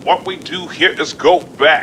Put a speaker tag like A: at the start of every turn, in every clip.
A: What we do here is go back.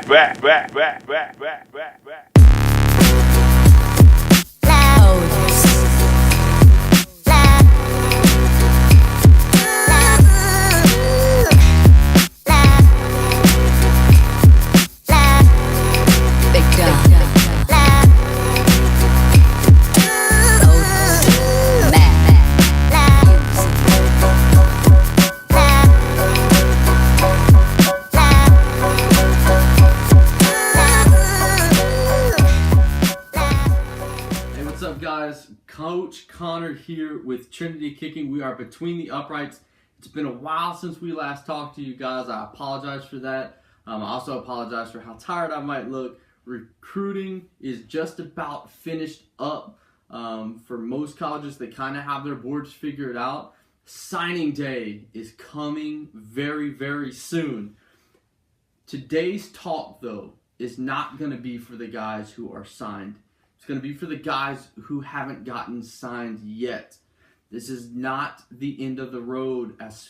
B: Coach Connor here with Trinity Kicking. We are between the uprights. It's been a while since we last talked to you guys. I apologize for that. I also apologize for how tired I might look. Recruiting is just about finished up. For most colleges, they kind of have their boards figured out. Signing day is coming very, very soon. Today's talk, though, is not going to be for the guys who are signed. It's going to be for the guys who haven't gotten signed yet. This is not the end of the road as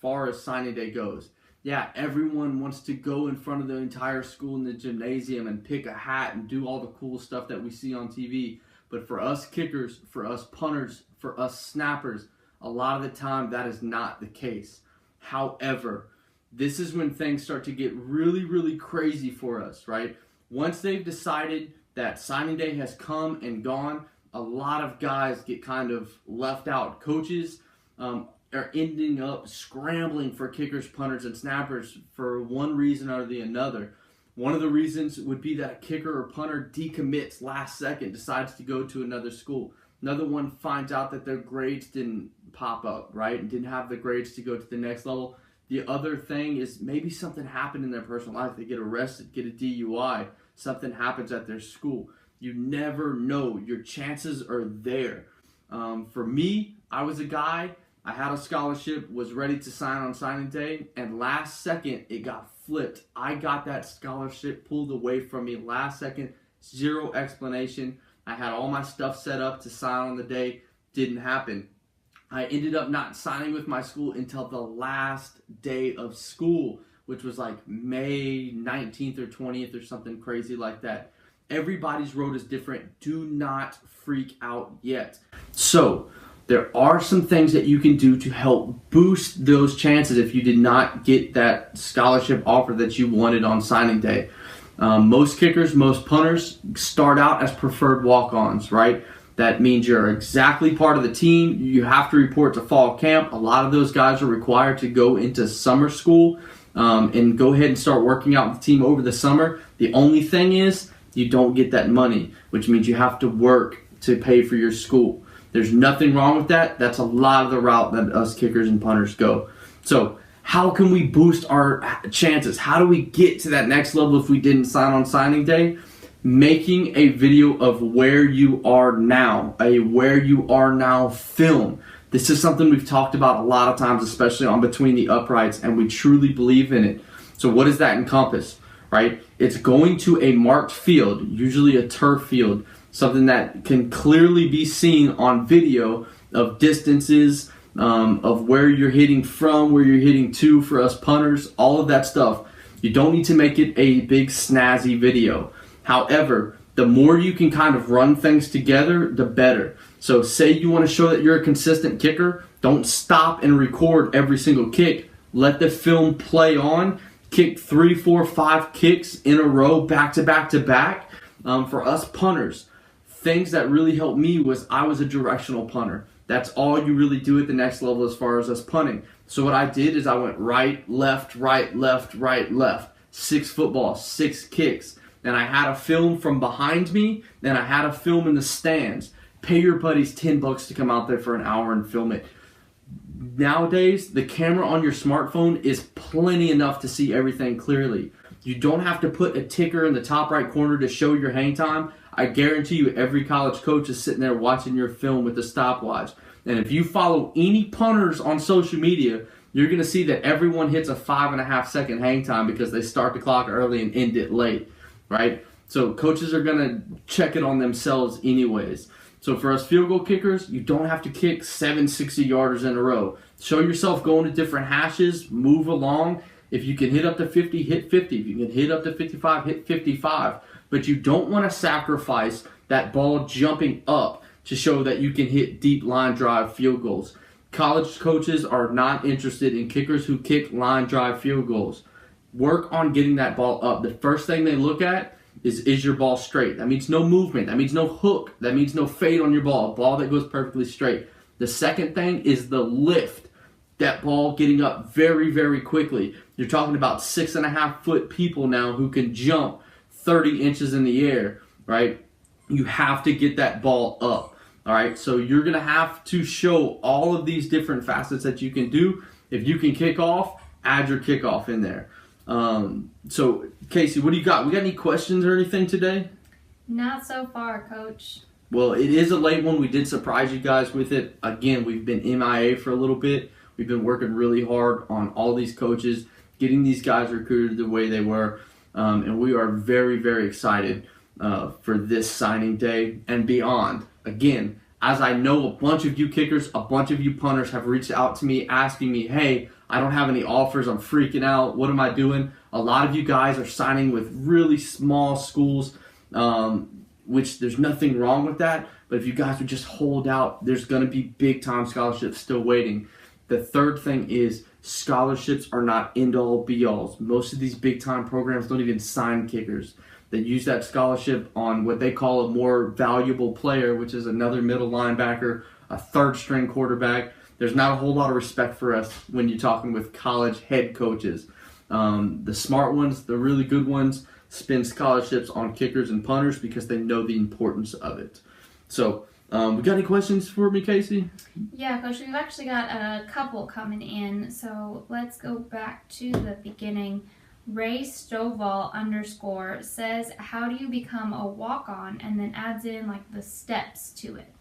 B: far as signing day goes. Yeah, everyone wants to go in front of the entire school in the gymnasium and pick a hat and do all the cool stuff that we see on TV. But for us kickers, for us punters, for us snappers, a lot of the time that is not the case. However, this is when things start to get really, really crazy for us, right? Once they've decided that signing day has come and gone, a lot of guys get kind of left out. Coaches are ending up scrambling for kickers, punters, and snappers for one reason or the another. One of the reasons would be that a kicker or punter decommits last second, decides to go to another school. Another one finds out that their grades didn't pop up, right, and didn't have the grades to go to the next level. The other thing is maybe something happened in their personal life. They get arrested, get a DUI. Something happens at their school. You never know. Your chances are there. For me, I was a guy, I had a scholarship, was ready to sign on signing day, and last second it got flipped. I got that scholarship pulled away from me last second, zero explanation. I had all my stuff set up to sign on the day, didn't happen. I ended up not signing with my school until the last day of school, which was like May 19th or 20th or something crazy like that. Everybody's road is different. Do not freak out yet. So there are some things that you can do to help boost those chances if you did not get that scholarship offer that you wanted on signing day. Most kickers, most punters start out as preferred walk-ons, right? That means you're exactly part of the team. You have to report to fall camp. A lot of those guys are required to go into summer school and go ahead and start working out with the team over the summer. The only thing is you don't get that money, which means you have to work to pay for your school. There's nothing wrong with that. That's a lot of the route that us kickers and punters go. So how can we boost our chances? How do we get to that next level if we didn't sign on signing day? Making a video of where you are now, a where you are now film. This is something we've talked about a lot of times, especially on Between the Uprights, and we truly believe in it. So what does that encompass, right? It's going to a marked field, usually a turf field, something that can clearly be seen on video of distances, of where you're hitting from, where you're hitting to for us punters, all of that stuff. You don't need to make it a big snazzy video. However, the more you can kind of run things together, the better. So say you want to show that you're a consistent kicker, don't stop and record every single kick. Let the film play on. Kick 3, 4, 5 kicks in a row, back to back to back. For us punters, things that really helped me was I was a directional punter. That's all you really do at the next level as far as us punting. So what I did is I went right, left, right, left, right, left. 6 footballs, 6 kicks. And I had a film from behind me, and I had a film in the stands. Pay your buddies $10 to come out there for an hour and film it. Nowadays, the camera on your smartphone is plenty enough to see everything clearly. You don't have to put a ticker in the top right corner to show your hang time. I guarantee you every college coach is sitting there watching your film with a stopwatch. And if you follow any punters on social media, you're going to see that everyone hits a 5.5 second hang time because they start the clock early and end it late, right? So coaches are going to check it on themselves anyways. So for us field goal kickers, you don't have to kick 7 60-yarders in a row. Show yourself going to different hashes, move along, If you can hit up to 50, hit 50. If you can hit up to 55, hit 55. But you don't want to sacrifice that ball jumping up to show that you can hit deep line drive field goals. College coaches are not interested in kickers who kick line drive field goals. Work on getting that ball up. The first thing they look at is your ball straight? That means no movement. That means no hook. That means no fade on your ball. A ball that goes perfectly straight. The second thing is the lift. That ball getting up very, very quickly. You're talking about 6.5-foot people now who can jump 30 inches in the air, right? You have to get that ball up, all right? So you're going to have to show all of these different facets that you can do. If you can kick off, add your kickoff in there. So, Casey, what do you got? We got any questions or anything today?
C: Not so far, Coach.
B: Well, it is a late one. We did surprise you guys with it. Again, we've been MIA for a little bit. We've been working really hard on all these coaches, getting these guys recruited the way they were. And we are very, very excited for this signing day and beyond. Again, as I know a bunch of you kickers, a bunch of you punters have reached out to me asking me, hey, I don't have any offers. I'm freaking out. What am I doing? A lot of you guys are signing with really small schools, which there's nothing wrong with that. But if you guys would just hold out, there's going to be big-time scholarships still waiting. The third thing is scholarships are not end-all, be-alls. Most of these big-time programs don't even sign kickers. They use that scholarship on what they call a more valuable player, which is another middle linebacker, a third-string quarterback. There's not a whole lot of respect for us when you're talking with college head coaches. The smart ones, the really good ones, spend scholarships on kickers and punters because they know the importance of it. So, we got any questions for me, Casey?
C: Yeah, Coach, we've actually got a couple coming in. So let's go back to the beginning. Ray Stovall _ says, how do you become a walk-on? And then adds in like the steps to it.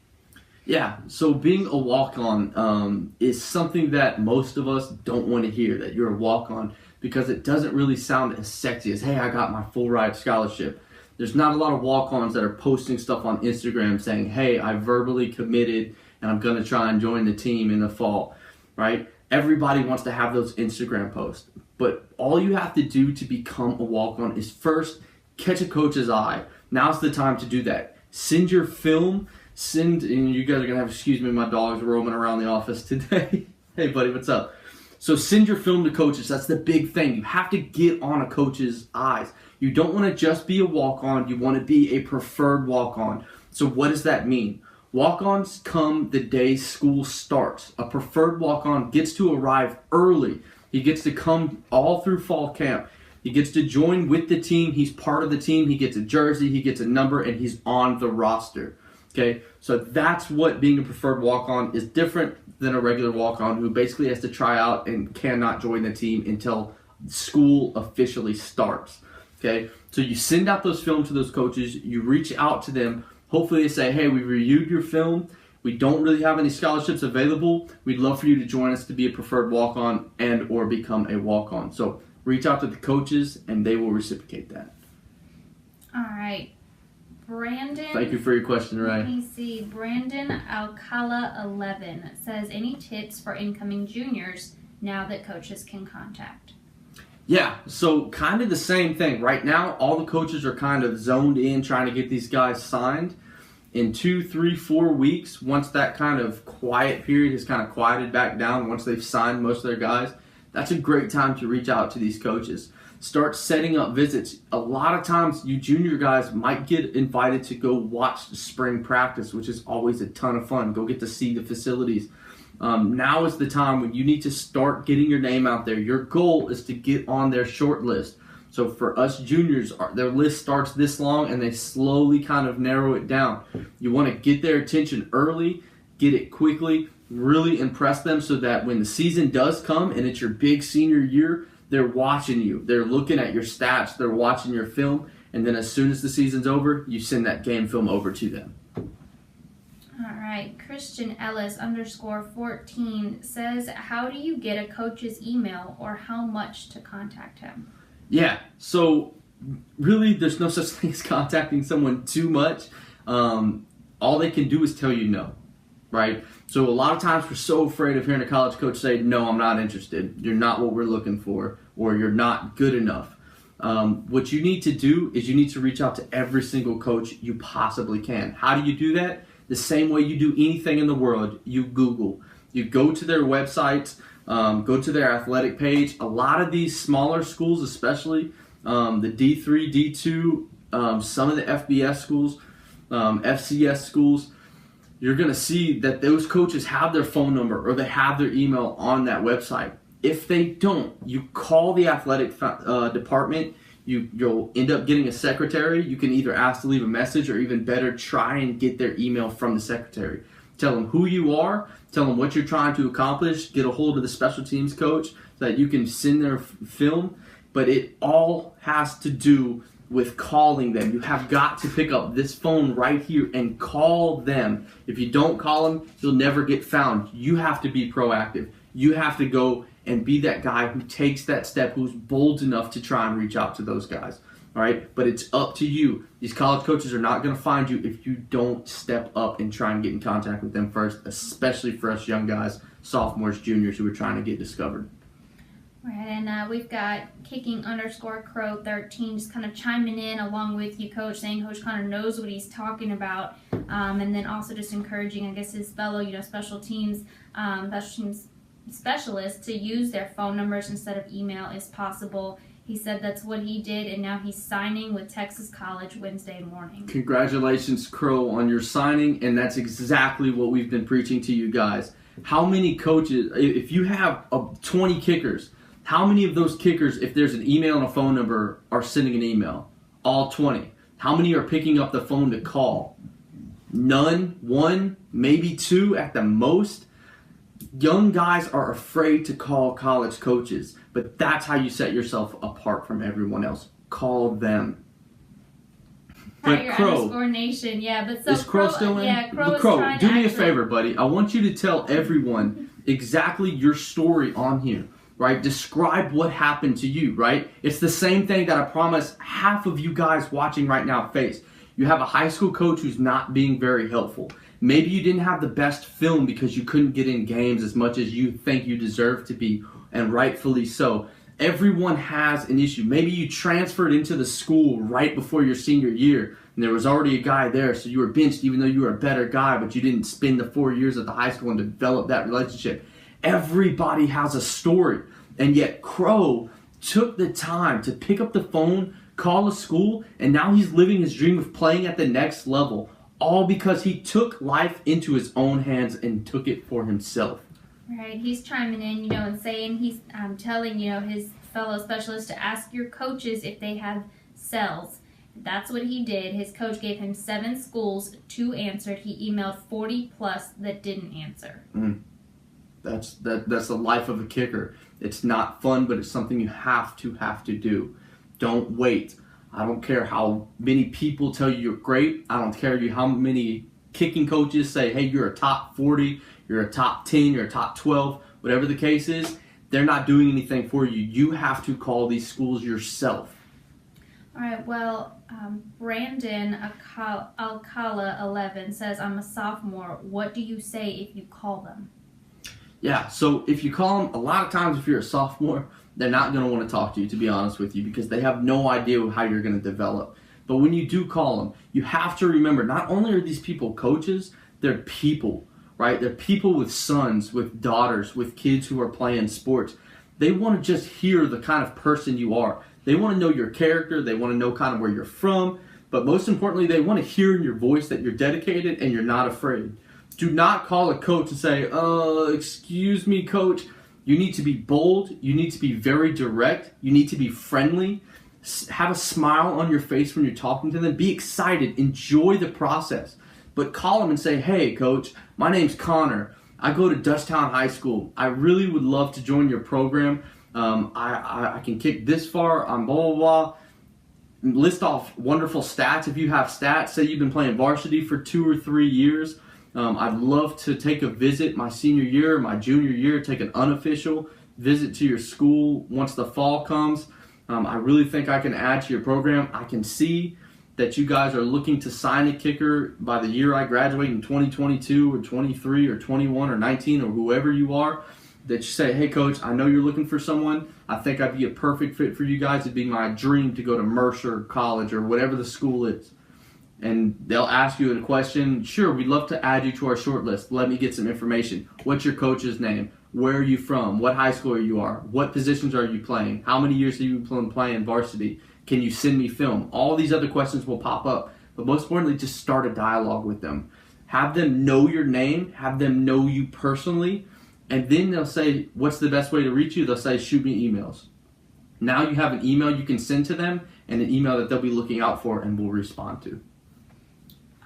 B: Yeah, so being a walk-on is something that most of us don't want to hear, that you're a walk-on, because it doesn't really sound as sexy as, hey, I got my full ride scholarship. There's not a lot of walk-ons that are posting stuff on Instagram saying, hey, I verbally committed and I'm going to try and join the team in the fall, right? Everybody wants to have those Instagram posts. But all you have to do to become a walk-on is first catch a coach's eye. Now's the time to do that. Send your film. And you guys are going to have to excuse me, my dog's roaming around the office today. Hey, buddy, what's up? So send your film to coaches. That's the big thing. You have to get on a coach's eyes. You don't want to just be a walk-on. You want to be a preferred walk-on. So what does that mean? Walk-ons come the day school starts. A preferred walk-on gets to arrive early. He gets to come all through fall camp. He gets to join with the team. He's part of the team. He gets a jersey. He gets a number, and he's on the roster. Okay, so that's what being a preferred walk-on is, different than a regular walk-on who basically has to try out and cannot join the team until school officially starts. Okay, so you send out those films to those coaches. You reach out to them. Hopefully they say, hey, we reviewed your film. We don't really have any scholarships available. We'd love for you to join us to be a preferred walk-on and or become a walk-on. So reach out to the coaches and they will reciprocate that.
C: All right. Brandon.
B: Thank you for your question, Ray.
C: Let me see. Brandon Alcala 11 says, any tips for incoming juniors now that coaches can contact?
B: Yeah, so kind of the same thing. Right now, all the coaches are kind of zoned in trying to get these guys signed. In 2, 3, 4 weeks, once that kind of quiet period has kind of quieted back down, once they've signed most of their guys, that's a great time to reach out to these coaches. Start setting up visits. A lot of times, you junior guys might get invited to go watch the spring practice, which is always a ton of fun. Go get to see the facilities. Now is the time when you need to start getting your name out there. Your goal is to get on their short list. So for us juniors, their list starts this long and they slowly kind of narrow it down. You want to get their attention early, get it quickly, really impress them so that when the season does come and it's your big senior year, they're watching you. They're looking at your stats. They're watching your film. And then as soon as the season's over, you send that game film over to them.
C: All right. Christian Ellis _ 14 says, how do you get a coach's email or how much to contact him?
B: Yeah, so really there's no such thing as contacting someone too much. All they can do is tell you no, right? So a lot of times we're so afraid of hearing a college coach say, no, I'm not interested. You're not what we're looking for. or you're not good enough. What you need to do is you need to reach out to every single coach you possibly can. How do you do that? The same way you do anything in the world. You Google. You go to their websites, go to their athletic page. A lot of these smaller schools, especially the D3, D2, some of the FBS schools, FCS schools, you're going to see that those coaches have their phone number or they have their email on that website. If they don't, you call the athletic department. You'll end up getting a secretary. You can either ask to leave a message or even better, try and get their email from the secretary. Tell them who you are. Tell them what you're trying to accomplish. Get a hold of the special teams coach so that you can send their film. But it all has to do with calling them. You have got to pick up this phone right here and call them. If you don't call them, you'll never get found. You have to be proactive. You have to go and be that guy who takes that step, who's bold enough to try and reach out to those guys. All right? But it's up to you. These college coaches are not going to find you if you don't step up and try and get in contact with them first, especially for us young guys, sophomores, juniors who are trying to get discovered.
C: Right, and we've got kicking_crow13 just kind of chiming in along with you, Coach, saying Coach Connor knows what he's talking about, and then also just encouraging, I guess, his fellow, special teams specialists to use their phone numbers instead of email as possible. He said that's what he did, and now he's signing with Texas College Wednesday morning.
B: Congratulations, Crow, on your signing, and that's exactly what we've been preaching to you guys. How many coaches, if you have 20 kickers, how many of those kickers, if there's an email and a phone number, are sending an email? All 20. How many are picking up the phone to call? None, one, maybe two at the most. Young guys are afraid to call college coaches, but that's how you set yourself apart from everyone else. Call them.
C: But Crow, yeah, but so
B: is Crow still in?
C: Yeah,
B: Crow, do me a favor, buddy. I want you to tell everyone exactly your story on here. Right? Describe what happened to you, right? It's the same thing that I promise half of you guys watching right now face. You have a high school coach who's not being very helpful. Maybe you didn't have the best film because you couldn't get in games as much as you think you deserve to be, and rightfully so. Everyone has an issue. Maybe you transferred into the school right before your senior year, and there was already a guy there, so you were benched even though you were a better guy, but you didn't spend the 4 years at the high school and develop that relationship. Everybody has a story, and yet Crow took the time to pick up the phone, call a school, and now he's living his dream of playing at the next level, all because he took life into his own hands and took it for himself.
C: Right, he's chiming in, and saying he's telling, his fellow specialists to ask your coaches if they have cells. That's what he did. His coach gave him 7 schools, 2 answered. He emailed 40 plus that didn't answer.
B: That's the life of a kicker. It's not fun, but it's something you have to do. Don't wait. I don't care how many people tell you you're great. I don't care how many kicking coaches say, hey, you're a top 40, you're a top 10, you're a top 12, whatever the case is. They're not doing anything for you. You have to call these schools yourself.
C: All right, well, Brandon Alcala 11 says, I'm a sophomore. What do you say if you call them?
B: Yeah, so if you call them, a lot of times if you're a sophomore, they're not going to want to talk to you, to be honest with you, because they have no idea how you're going to develop. But when you do call them, you have to remember, not only are these people coaches, they're people, right? They're people with sons, with daughters, with kids who are playing sports. They want to just hear the kind of person you are. They want to know your character. They want to know kind of where you're from. But most importantly, they want to hear in your voice that you're dedicated and you're not afraid. Do not call a coach and say, excuse me, coach. You need to be bold. You need to be very direct. You need to be friendly. Have a smile on your face when you're talking to them. Be excited. Enjoy the process. But call them and say, hey, coach, my name's Connor. I go to Dutchtown High School. I really would love to join your program. I can kick this far. I'm blah, blah, blah. List off wonderful stats. If you have stats, say you've been playing varsity for 2 or 3 years. I'd love to take a visit my senior year, my junior year, take an unofficial visit to your school once the fall comes. I really think I can add to your program. I can see that you guys are looking to sign a kicker by the year I graduate in 2022 or 23 or 21 or 19 or whoever you are. that you say, hey, coach, I know you're looking for someone. I think I'd be a perfect fit for you guys. It'd be my dream to go to Mercer College or whatever the school is. And they'll ask you a question. Sure, we'd love to add you to our short list. Let me get some information. What's your coach's name? Where are you from? What high school you are? What positions are you playing? How many years have you been playing varsity? Can you send me film? All these other questions will pop up. But most importantly, just start a dialogue with them. Have them know your name. Have them know you personally. And then they'll say, what's the best way to reach you? They'll say, shoot me emails. Now you have an email you can send to them and an email that they'll be looking out for and will respond to.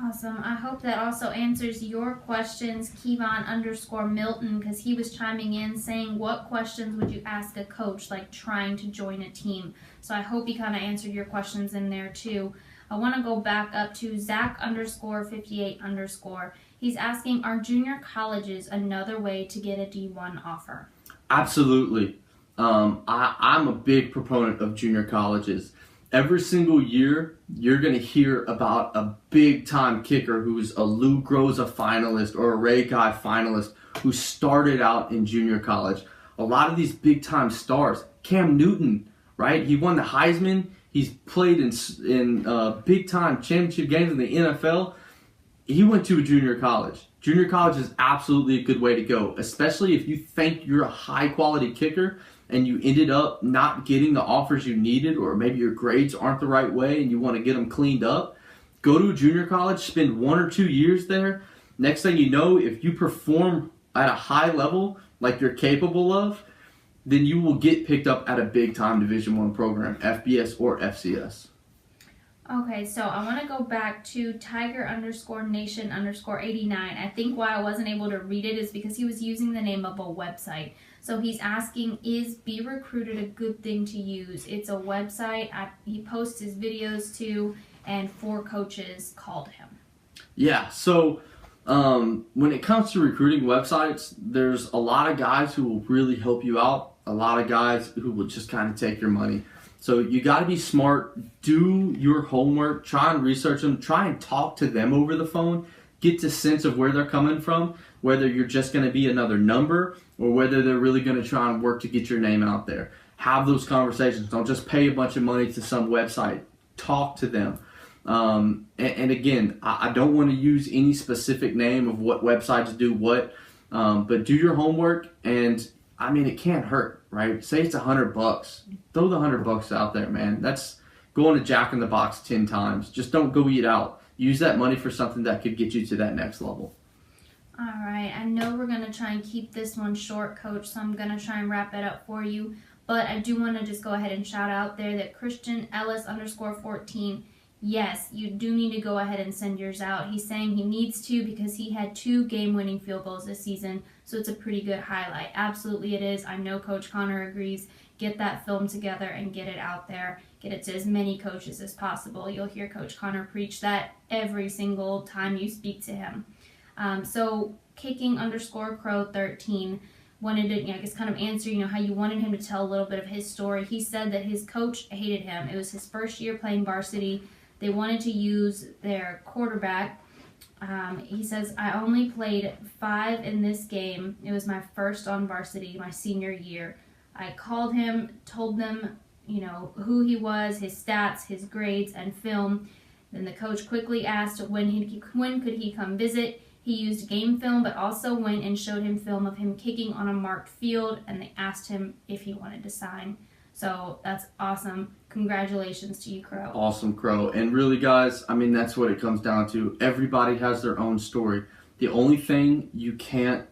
C: Awesome. I hope that also answers your questions, Kevon_Milton, because he was chiming in saying, what questions would you ask a coach, like trying to join a team? So I hope he kind of answered your questions in there too. I want to go back up to Zach_58_. He's asking, are junior colleges another way to get a D1 offer?
B: Absolutely. I'm a big proponent of junior colleges. Every single year, you're going to hear about a big-time kicker who's a Lou Groza finalist or a Ray Guy finalist who started out in junior college. A lot of these big-time stars, Cam Newton, right? He won the Heisman. He's played in big-time championship games in the NFL. He went to a junior college. Junior college is absolutely a good way to go, especially if you think you're a high-quality kicker and you ended up not getting the offers you needed, or maybe your grades aren't the right way and you want to get them cleaned up. Go to a junior college, spend 1 or 2 years there. Next thing you know, if you perform at a high level like you're capable of, then you will get picked up at a big-time Division I program, FBS or FCS.
C: Okay, so I want to go back to Tiger_Nation_89. I think why I wasn't able to read it is because he was using the name of a website. So he's asking, is Be Recruited a good thing to use? It's a website he posts his videos to, and 4 coaches called him.
B: Yeah, so when it comes to recruiting websites, there's a lot of guys who will really help you out, a lot of guys who will just kind of take your money. So you got to be smart, do your homework, try and research them, try and talk to them over the phone, get the sense of where they're coming from, whether you're just going to be another number or whether they're really going to try and work to get your name out there. Have those conversations. Don't just pay a bunch of money to some website. Talk to them. And again, I don't want to use any specific name of what websites do what, but do your homework, and I mean, it can't hurt, right? Say it's $100. Throw the $100 out there, man. That's going to Jack in the Box 10 times. Just don't go eat out. Use that money for something that could get you to that next level.
C: All right. I know we're going to try and keep this one short, Coach, so I'm going to try and wrap it up for you. But I do want to just go ahead and shout out there that Christian Ellis_14, yes, you do need to go ahead and send yours out. He's saying he needs to because he had 2 game-winning field goals this season, so it's a pretty good highlight. Absolutely it is. I know Coach Connor agrees. Get that film together and get it out there. Get it to as many coaches as possible. You'll hear Coach Connor preach that every single time you speak to him. So Kicking_Crow13 wanted to, I guess, kind of answer, how you wanted him to tell a little bit of his story. He said that his coach hated him. It was his first year playing varsity. They wanted to use their quarterback. He says, I only played 5 in this game. It was my first on varsity, my senior year. I called him, told them, who he was, his stats, his grades, and film. Then the coach quickly asked when could he come visit. He used game film, but also went and showed him film of him kicking on a marked field, and they asked him if he wanted to sign. So that's awesome. Congratulations to you, Crow.
B: Awesome, Crow. And really, guys, I mean, that's what it comes down to. Everybody has their own story. The only thing you can't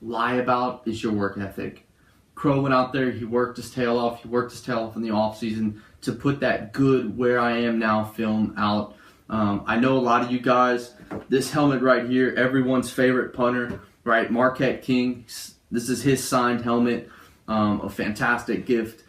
B: lie about is your work ethic. Crow went out there, he worked his tail off. He worked his tail off in the offseason to put that good Where I Am Now film out. I know a lot of you guys, this helmet right here, everyone's favorite punter, right? Marquette King. This is his signed helmet, a fantastic gift.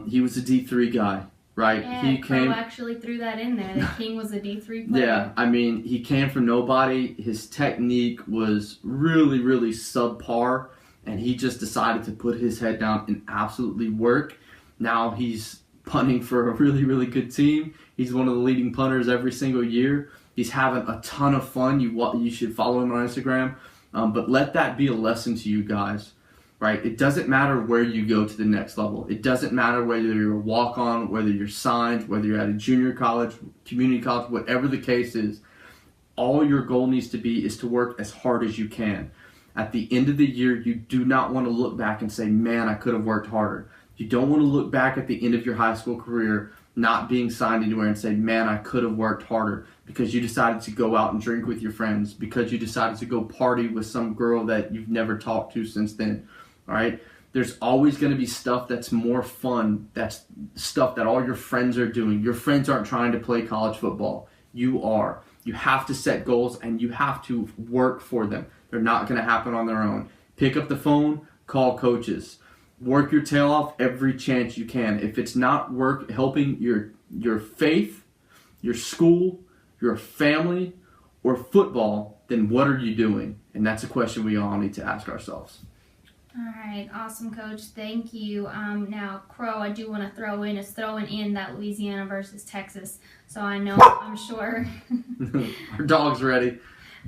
B: He was a D3 guy, right?
C: Yeah, Crow actually threw that in there. The King was a D3 player.
B: Yeah, I mean, he came from nobody. His technique was really, really subpar, and he just decided to put his head down and absolutely work. Now he's punting for a really, really good team. He's one of the leading punters every single year. He's having a ton of fun. You should follow him on Instagram. But let that be a lesson to you guys. right? It doesn't matter where you go to the next level. It doesn't matter whether you're a walk-on, whether you're signed, whether you're at a junior college, community college, whatever the case is. All your goal needs to be is to work as hard as you can. At the end of the year, you do not want to look back and say, man, I could have worked harder. You don't want to look back at the end of your high school career not being signed anywhere and say, man, I could have worked harder because you decided to go out and drink with your friends, because you decided to go party with some girl that you've never talked to since then, all right? There's always going to be stuff that's more fun. That's stuff that all your friends are doing. Your friends aren't trying to play college football. You are. You have to set goals and you have to work for them. They're not going to happen on their own. Pick up the phone, call coaches. Work your tail off every chance you can. If it's not helping your faith, your school, your family, or football, then what are you doing? And that's a question we all need to ask ourselves.
C: All right, awesome, Coach. Thank you. Now, Crow, I do want to throw in that Louisiana versus Texas. So I'm sure
B: Our dog's ready.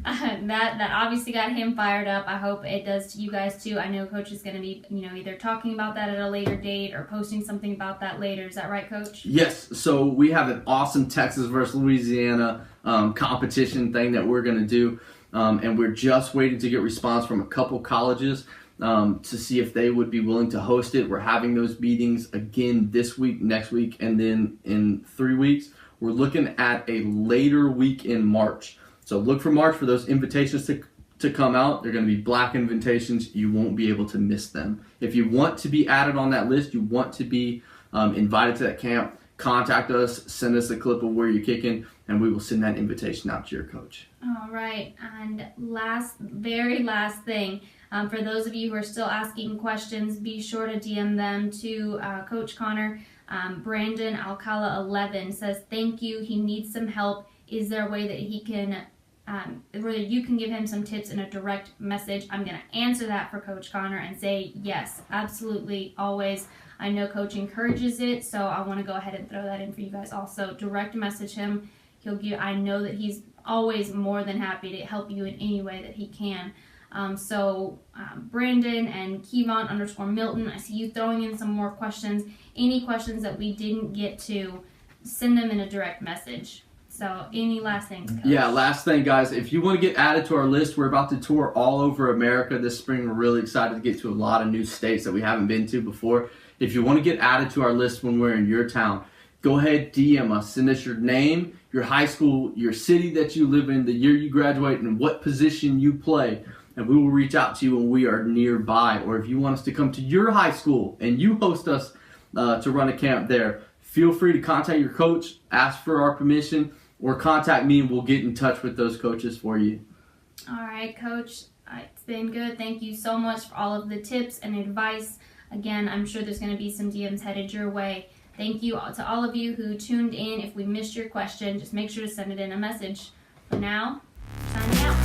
C: that obviously got him fired up. I hope it does to you guys too. I know Coach is going to be, either talking about that at a later date or posting something about that later. Is that right, Coach?
B: Yes. So we have an awesome Texas versus Louisiana competition thing that we're going to do, and we're just waiting to get response from a couple colleges to see if they would be willing to host it. We're having those meetings again this week, next week, and then in 3 weeks. We're looking at a later week in March. So look for March for those invitations to come out. They're going to be black invitations. You won't be able to miss them. If you want to be added on that list, you want to be invited to that camp, contact us, send us a clip of where you're kicking, and we will send that invitation out to your coach.
C: All right. And very last thing, for those of you who are still asking questions, be sure to DM them to Coach Connor. Brandon Alcala 11 says, thank you. He needs some help. Is there a way that he can, whether you can give him some tips in a direct message? I'm going to answer that for Coach Connor and say, yes, absolutely, always. I know Coach encourages it, so I want to go ahead and throw that in for you guys also. Direct message him. I know that he's always more than happy to help you in any way that he can. Brandon and Kevon _Milton, I see you throwing in some more questions. Any questions that we didn't get to, send them in a direct message. So any last things, Coach?
B: Yeah, last thing, guys. If you want to get added to our list, we're about to tour all over America this spring. We're really excited to get to a lot of new states that we haven't been to before. If you want to get added to our list when we're in your town, go ahead, DM us. Send us your name, your high school, your city that you live in, the year you graduate, and what position you play. And we will reach out to you when we are nearby. Or if you want us to come to your high school and you host us to run a camp there, feel free to contact your coach, ask for our permission, or contact me and we'll get in touch with those coaches for you.
C: All right, Coach. It's been good. Thank you so much for all of the tips and advice. Again, I'm sure there's going to be some DMs headed your way. Thank you to all of you who tuned in. If we missed your question, just make sure to send it in a message. For now, signing out.